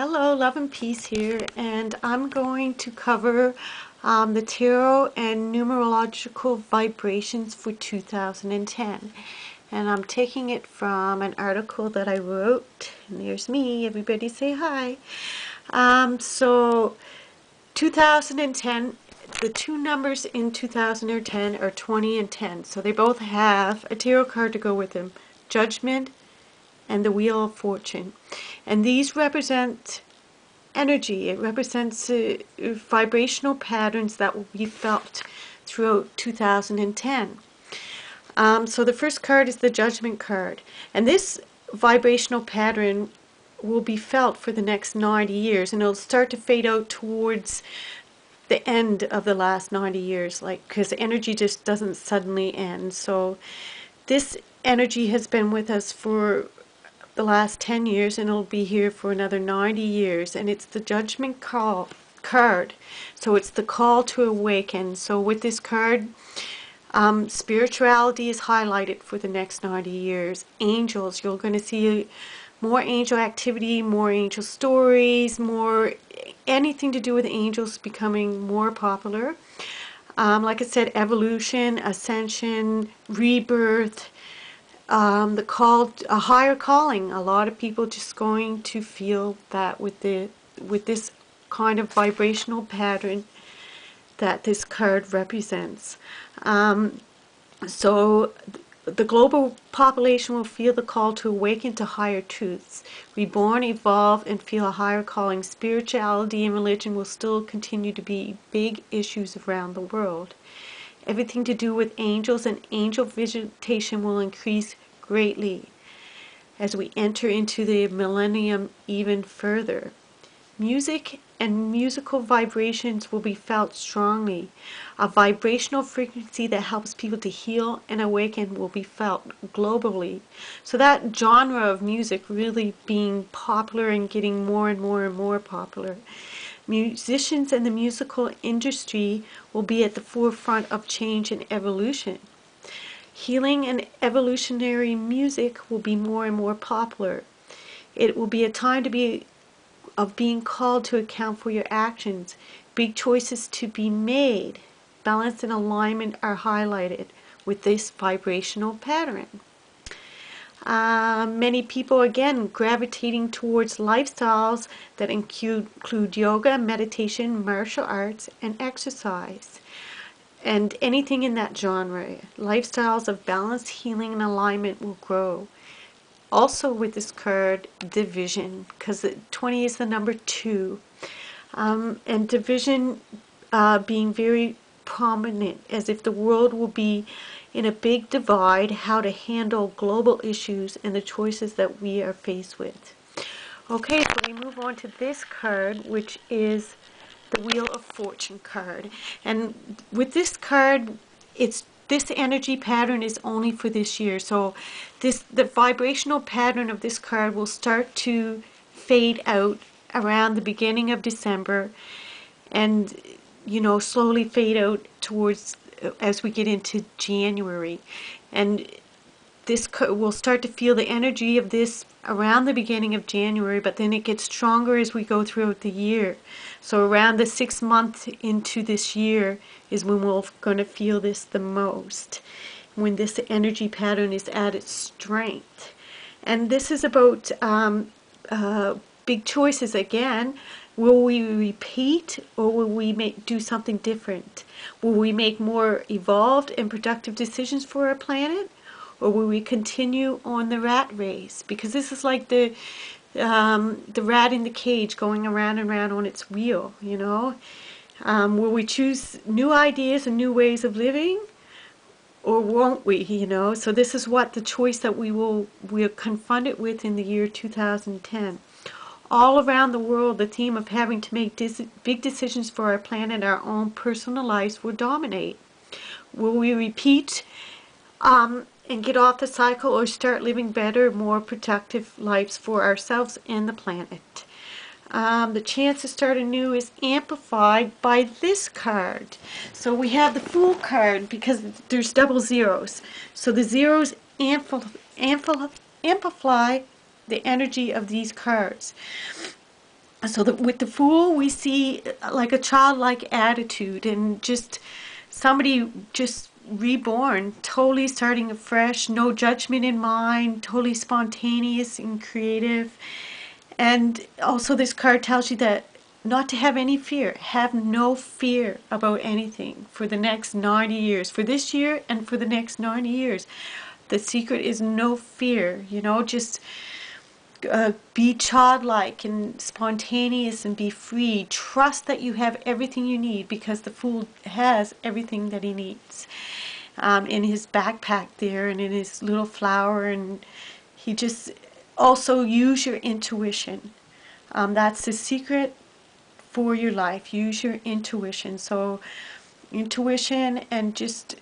Hello, love and peace here, and I'm going to cover the tarot and numerological vibrations for 2010. And I'm taking it from an article that I wrote, and there's me, everybody say hi. So 2010, the two numbers in 2010 are 20 and 10, so they both have a tarot card to go with them, Judgment and the Wheel of Fortune. And these represent energy. It represents vibrational patterns that will be felt throughout 2010. So the first card is the Judgment card. And this vibrational pattern will be felt for the next 90 years. And it'll start to fade out towards the end of the last 90 years, because energy just doesn't suddenly end. So this energy has been with us for the last 10 years, and it'll be here for another 90 years, and it's the Judgment card. So it's the call to awaken. So with this card, spirituality is highlighted for the next 90 years. Angels, you're going to see more angel activity, more angel stories, more anything to do with angels becoming more popular. Like I said, evolution, ascension, rebirth, the call, a higher calling. A lot of people just going to feel that with this kind of vibrational pattern that this card represents. So the global population will feel the call to awaken to higher truths, reborn, evolve, and feel a higher calling. Spirituality and religion will still continue to be big issues around the world. Everything to do with angels and angel visitation will increase greatly as we enter into the millennium even further. Music and musical vibrations will be felt strongly. A vibrational frequency that helps people to heal and awaken will be felt globally. So that genre of music really being popular and getting more and more and more popular. Musicians and the musical industry will be at the forefront of change and evolution. Healing and evolutionary music will be more and more popular. It will be a time of being called to account for your actions. Big choices to be made. Balance and alignment are highlighted with this vibrational pattern. Many people, again, gravitating towards lifestyles that include yoga, meditation, martial arts, and exercise. And anything in that genre. Lifestyles of balance, healing, and alignment will grow. Also with this card, division, because 20 is the number 2. And division being very prominent, as if the world will be in a big divide, how to handle global issues and the choices that we are faced with. Okay, so we move on to this card, which is the Wheel of Fortune card. And with this card, this energy pattern is only for this year. So the vibrational pattern of this card will start to fade out around the beginning of December, and slowly fade out towards as we get into January. And we'll start to feel the energy of this around the beginning of January, but then it gets stronger as we go throughout the year. So around the 6th month into this year is when we're going to feel this the most, when this energy pattern is at its strength. And this is about big choices again. Will we repeat, or will we do something different? Will we make more evolved and productive decisions for our planet? Or will we continue on the rat race? Because this is like the rat in the cage going around and around on its wheel, Will we choose new ideas and new ways of living? Or won't we, So this is what the choice that we're confronted with in the year 2010. All around the world, the theme of having to make big decisions for our planet and our own personal lives will dominate. Will we repeat and get off the cycle, or start living better, more productive lives for ourselves and the planet? The chance to start anew is amplified by this card. So we have the Fool card, because there's double zeros. So the zeros amplify the energy of these cards. So that with the Fool, we see like a childlike attitude and just somebody just reborn, totally starting afresh, no judgment in mind, totally spontaneous and creative. And also this card tells you that not to have any fear. Have no fear about anything for the next 90 years. For this year and for the next 90 years. The secret is no fear, you know, just be childlike and spontaneous and be free. Trust that you have everything you need, because the Fool has everything that he needs in his backpack there and in his little flower. And he just also use your intuition. That's the secret for your life. Use your intuition. So intuition and just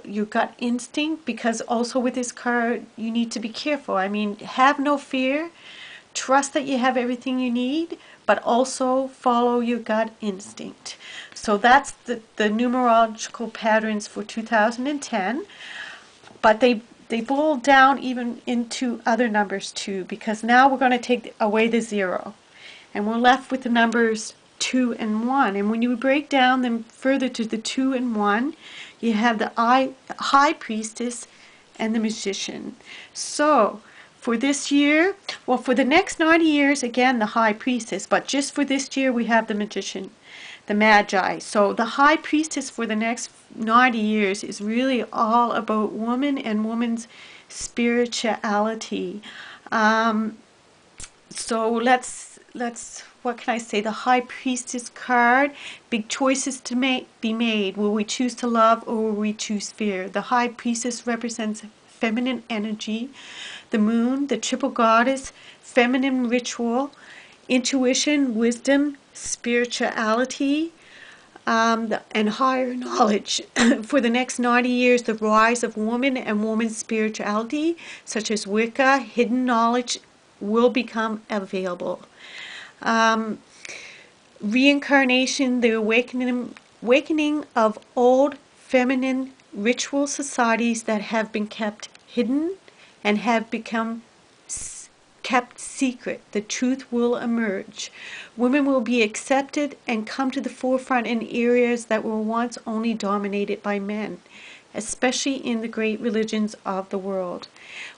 your gut instinct, because also with this card you need to be careful. I mean, have no fear, trust that you have everything you need, but also follow your gut instinct. So that's the numerological patterns for 2010, but they boil down even into other numbers too, because now we're going to take away the 0 and we're left with the numbers 2 and 1. And when you break down them further to the 2 and 1, you have the High Priestess and the Magician. So for this year, well, for the next 90 years, again, the High Priestess, but just for this year, we have the Magician, the Magi. So the High Priestess for the next 90 years is really all about woman and woman's spirituality. So let's what can I say? The High Priestess card, big choices to be made. Will we choose to love or will we choose fear? The High Priestess represents feminine energy. The Moon, the triple goddess, feminine ritual, intuition, wisdom, spirituality, and higher knowledge. For the next 90 years, the rise of woman and woman's spirituality, such as Wicca, hidden knowledge, will become available. Reincarnation, the awakening of old feminine ritual societies that have been kept hidden and have become kept secret. The truth will emerge. Women will be accepted and come to the forefront in areas that were once only dominated by men, especially in the great religions of the world.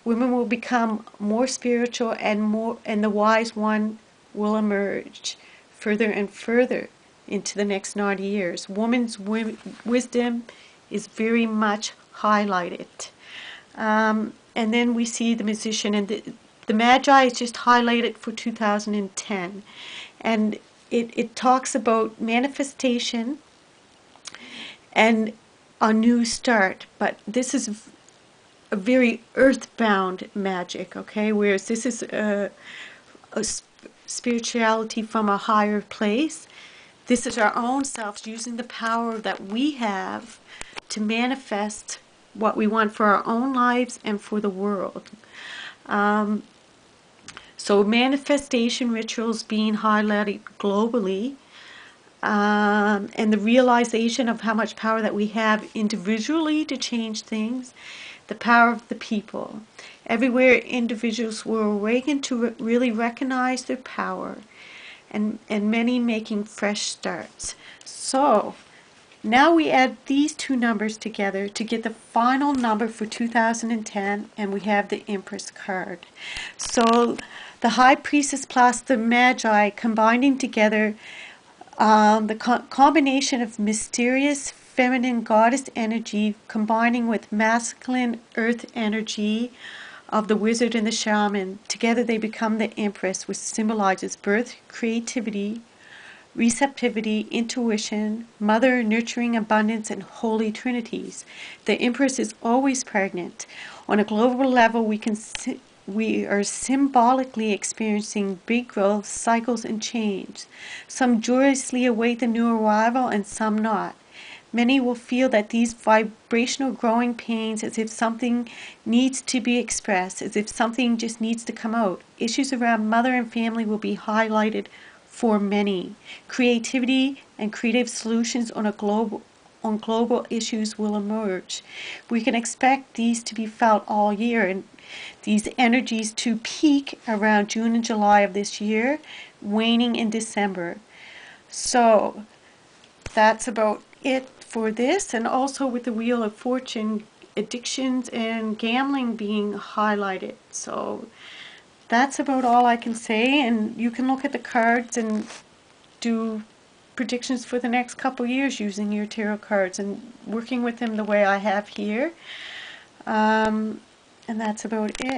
Women will become more spiritual and the wise one will emerge further and further into the next 90 years. Woman's wisdom is very much highlighted. And then we see the Magician, and the Magi is just highlighted for 2010. And it talks about manifestation and a new start. But this is a very earthbound magic, okay? Whereas this is a spirituality from a higher place. This is our own selves using the power that we have to manifest what we want for our own lives and for the world. So manifestation rituals being highlighted globally, and the realization of how much power that we have individually to change things, the power of the people. Everywhere individuals were awakened to really recognize their power, and many making fresh starts. So now we add these two numbers together to get the final number for 2010, and we have the Empress card. So the High Priestess plus the Magi combining together, the combination of mysterious feminine goddess energy combining with masculine earth energy of the wizard and the shaman. Together they become the Empress, which symbolizes birth, creativity, receptivity, intuition, mother, nurturing, abundance, and holy trinities. The Empress is always pregnant. On a global level, we are symbolically experiencing big growth, cycles, and change. Some joyously await the new arrival and some not. Many will feel that these vibrational growing pains as if something needs to be expressed, as if something just needs to come out. Issues around mother and family will be highlighted for many. Creativity and creative solutions on global issues will emerge. We can expect these to be felt all year, and these energies to peak around June and July of this year, waning in December. So that's about it for this, and also with the Wheel of Fortune, addictions and gambling being highlighted. So that's about all I can say, and you can look at the cards and do predictions for the next couple years using your tarot cards and working with them the way I have here. And that's about it.